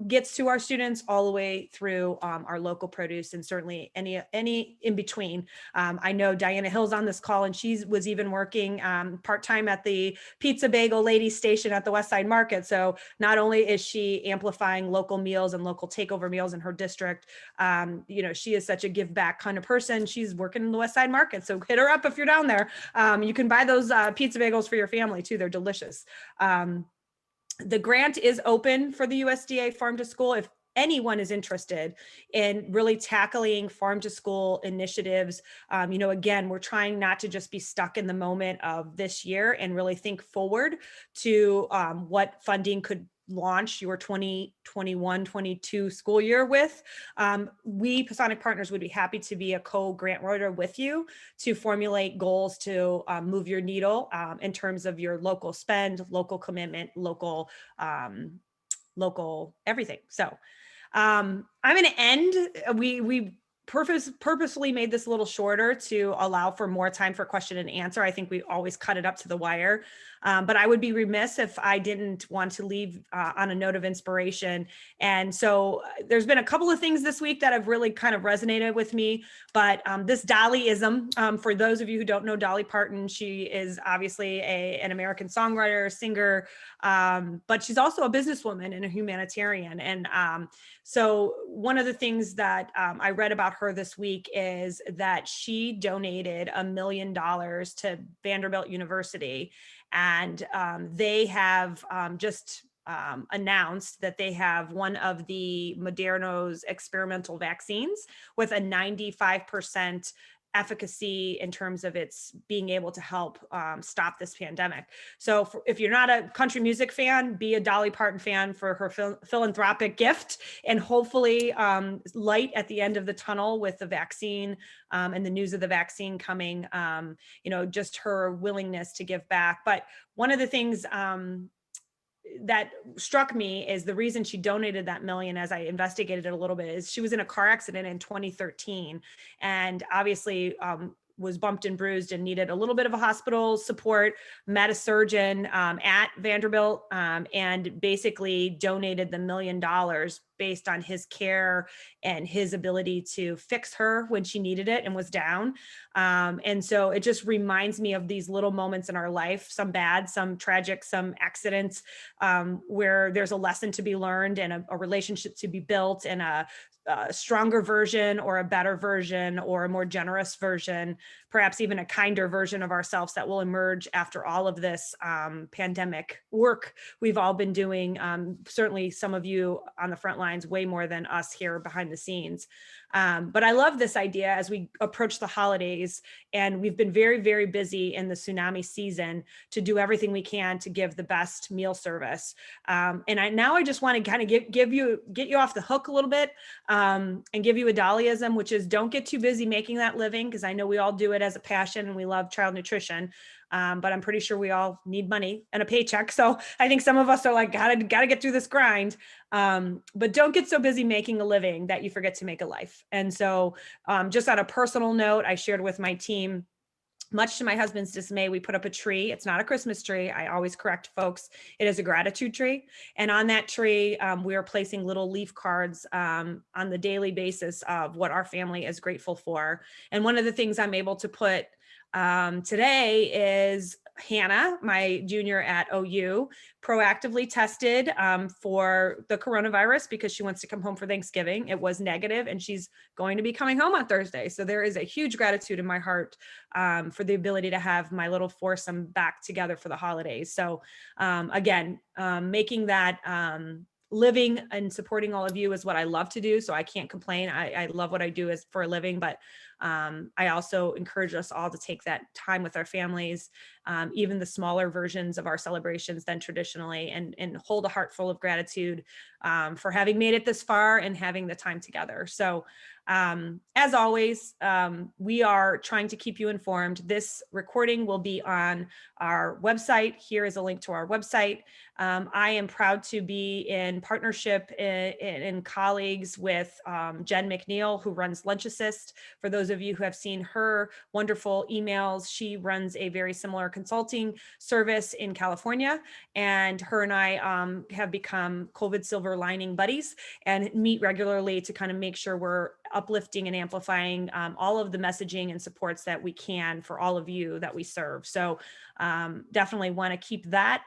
gets to our students, all the way through our local produce, and certainly any in between. I know Diana Hill's on this call, and she was even working part-time at the Pizza Bagel Ladies Station at the West Side Market. So not only is she amplifying local meals and local takeover meals in her district, she is such a give back kind of person. She's working in the West Side Market, so hit her up if you're down there. You can buy those pizza bagels for your family too. They're delicious. The grant is open for the USDA Farm to School. If anyone is interested in really tackling farm to school initiatives, again, we're trying not to just be stuck in the moment of this year and really think forward to what funding could launch your 2021-22 school year with. We, Pasonic Partners, would be happy to be a co-grant writer with you to formulate goals to move your needle in terms of your local spend, local commitment, local everything. So I'm going to end. We purposefully made this a little shorter to allow for more time for question and answer. I think we always cut it up to the wire. But I would be remiss if I didn't want to leave on a note of inspiration. And so there's been a couple of things this week that have really kind of resonated with me. But this Dollyism, for those of you who don't know Dolly Parton, she is obviously an American songwriter, singer, but she's also a businesswoman and a humanitarian. And so one of the things that I read about her this week is that she donated $1 million to Vanderbilt University. And they have just announced that they have one of the Moderna's experimental vaccines with a 95% efficacy in terms of its being able to help stop this pandemic. So if you're not a country music fan, be a Dolly Parton fan for her philanthropic gift, and hopefully light at the end of the tunnel with the vaccine and the news of the vaccine coming, just her willingness to give back. But one of the things that struck me is the reason she donated that $1 million, as I investigated it a little bit, is she was in a car accident in 2013 and obviously was bumped and bruised and needed a little bit of a hospital support, met a surgeon at Vanderbilt and basically donated the $1 million based on his care and his ability to fix her when she needed it and was down. And so it just reminds me of these little moments in our life, some bad, some tragic, some accidents, where there's a lesson to be learned and a relationship to be built, and a stronger version or a better version or a more generous version, perhaps even a kinder version of ourselves that will emerge after all of this pandemic work we've all been doing. Certainly some of you on the front lines, way more than us here behind the scenes. But I love this idea as we approach the holidays, and we've been very, very busy in the tsunami season to do everything we can to give the best meal service. And I just want to kind of get you off the hook a little bit and give you a Dollyism, which is don't get too busy making that living, because I know we all do it as a passion and we love child nutrition. But I'm pretty sure we all need money and a paycheck. So I think some of us are like, gotta get through this grind. But don't get so busy making a living that you forget to make a life. And so just on a personal note, I shared with my team, much to my husband's dismay, we put up a tree. It's not a Christmas tree. I always correct folks. It is a gratitude tree. And on that tree, we are placing little leaf cards on the daily basis of what our family is grateful for. And one of the things I'm able to put today is Hannah, my junior at OU, proactively tested for the coronavirus because she wants to come home for Thanksgiving. It was negative, and she's going to be coming home on Thursday. So there is a huge gratitude in my heart for the ability to have my little foursome back together for the holidays. So again, making that living and supporting all of you is what I love to do. So I can't complain. I love what I do as for a living, but I also encourage us all to take that time with our families, even the smaller versions of our celebrations than traditionally, and hold a heart full of gratitude for having made it this far and having the time together. So as always, we are trying to keep you informed. This recording will be on our website. Here is a link to our website. I am proud to be in partnership and colleagues with Jen McNeil, who runs Lunch Assist. For those of you who have seen her wonderful emails, she runs a very similar consulting service in California. And her and I have become COVID silver lining buddies and meet regularly to kind of make sure we're uplifting and amplifying all of the messaging and supports that we can for all of you that we serve. So definitely want to keep that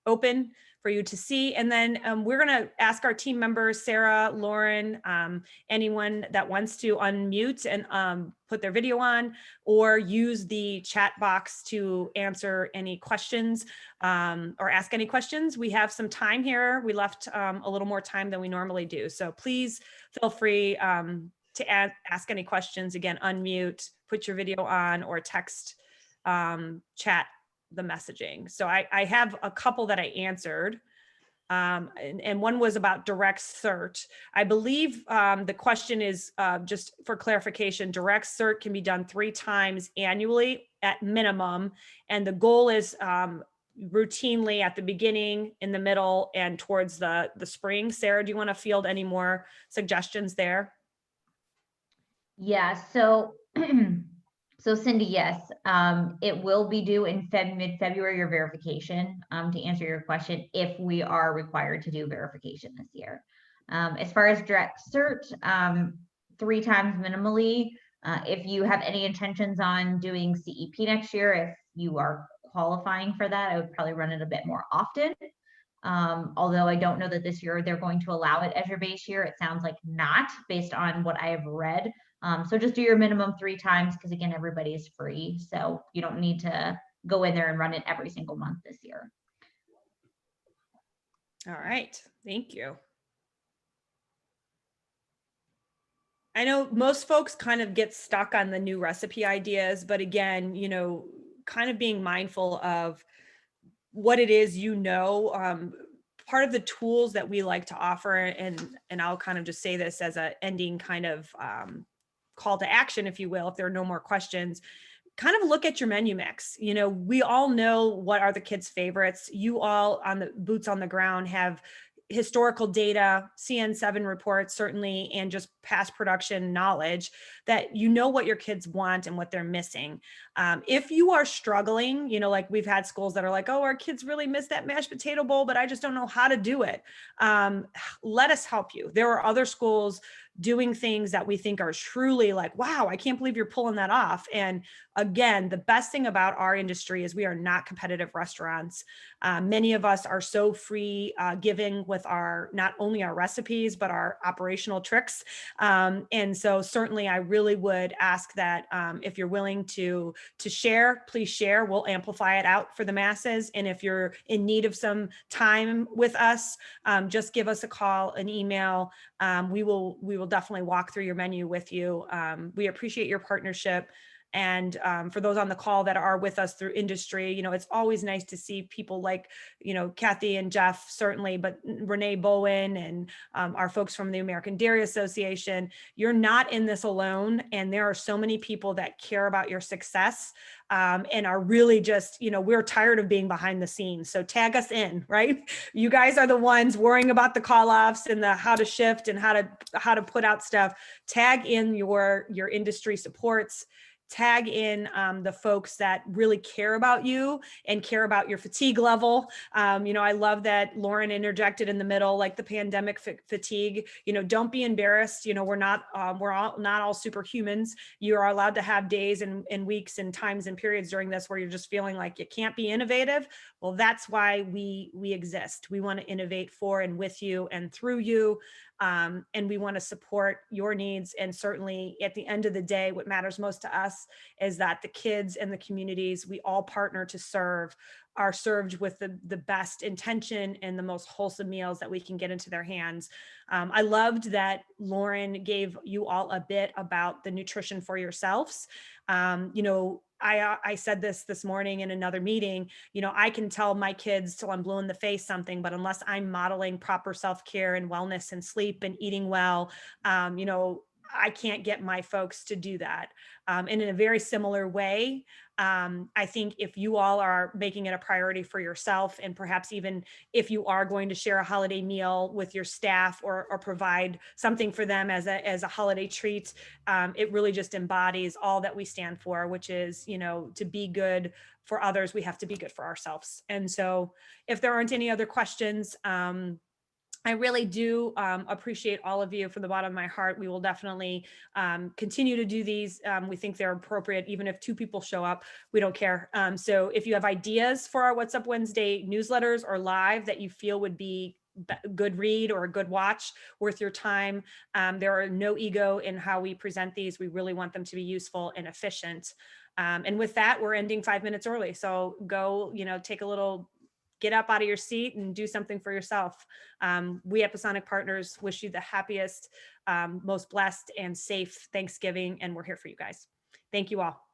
open for you to see. And then we're going to ask our team members, Sarah, Lauren, anyone that wants to unmute and put their video on, or use the chat box to answer any questions or ask any questions. We have some time here. We left a little more time than we normally do. So please feel free to ask any questions. Again, unmute, put your video on, or text chat the messaging. So I have a couple that I answered. And one was about direct cert. I believe the question is just for clarification, direct cert can be done 3 times annually at minimum. And the goal is routinely at the beginning, in the middle, and towards the spring. Sarah, do you want to field any more suggestions there? Yeah, so so Cindy, yes, it will be due in mid-February, your verification, to answer your question, if we are required to do verification this year. As far as direct cert, 3 times minimally. If you have any intentions on doing CEP next year, if you are qualifying for that, I would probably run it a bit more often. Although I don't know that this year they're going to allow it as your base year. It sounds like not, based on what I have read. So just do your minimum 3 times, because again, everybody is free. So you don't need to go in there and run it every single month this year. All right, thank you. I know most folks kind of get stuck on the new recipe ideas, but again, you know, kind of being mindful of what it is, part of the tools that we like to offer, and I'll kind of just say this as a ending kind of call to action, if you will, if there are no more questions. Kind of look at your menu mix. You know, we all know what are the kids' favorites. You all on the boots on the ground have historical data, CN7 reports, certainly, and just past production knowledge that you know what your kids want and what they're missing. If you are struggling, you know, like we've had schools that are like, oh, our kids really miss that mashed potato bowl, but I just don't know how to do it. Let us help you. There are other schools doing things that we think are truly like, wow, I can't believe you're pulling that off. And again, the best thing about our industry is we are not competitive restaurants. Many of us are so free giving with our, not only our recipes, but our operational tricks. And so certainly I really would ask that if you're willing to share, please share. We'll amplify it out for the masses. And if you're in need of some time with us, just give us a call, an email. We will definitely walk through your menu with you. We appreciate your partnership. And for those on the call that are with us through industry, you know, it's always nice to see people like, you know, Kathy and Jeff, certainly, but Renee Bowen and our folks from the American Dairy Association. You're not in this alone. And there are so many people that care about your success and are really just, you know, we're tired of being behind the scenes. So tag us in, right? You guys are the ones worrying about the call-offs and the how to shift and how to put out stuff. Tag in your industry supports. tag in the folks that really care about you and care about your fatigue level. I love that Lauren interjected in the middle, like the pandemic fatigue. Don't be embarrassed. We're not all superhumans. You are allowed to have days and weeks and times and periods during this where you're just feeling like you can't be innovative. Well, that's why we exist. We want to innovate for and with you and through you. And we want to support your needs. And certainly at the end of the day, what matters most to us is that the kids and the communities we all partner to serve are served with the best intention and the most wholesome meals that we can get into their hands. I loved that Lauren gave you all a bit about the nutrition for yourselves. I said this morning in another meeting, I can tell my kids till I'm blue in the face something, but unless I'm modeling proper self-care and wellness and sleep and eating well, I can't get my folks to do that. And in a very similar way, I think if you all are making it a priority for yourself, and perhaps even if you are going to share a holiday meal with your staff or provide something for them as a holiday treat, it really just embodies all that we stand for, which is, to be good for others, we have to be good for ourselves. And so if there aren't any other questions, I really do appreciate all of you from the bottom of my heart. We will definitely continue to do these. We think they're appropriate, even if 2 people show up, we don't care. So if you have ideas for our What's Up Wednesday newsletters or live that you feel would be a good read or a good watch, worth your time, there are no ego in how we present these. We really want them to be useful and efficient. And with that, we're ending 5 minutes early. So go, take a little, get up out of your seat and do something for yourself. We at Episonic Partners wish you the happiest, most blessed and safe Thanksgiving, and we're here for you guys. Thank you all.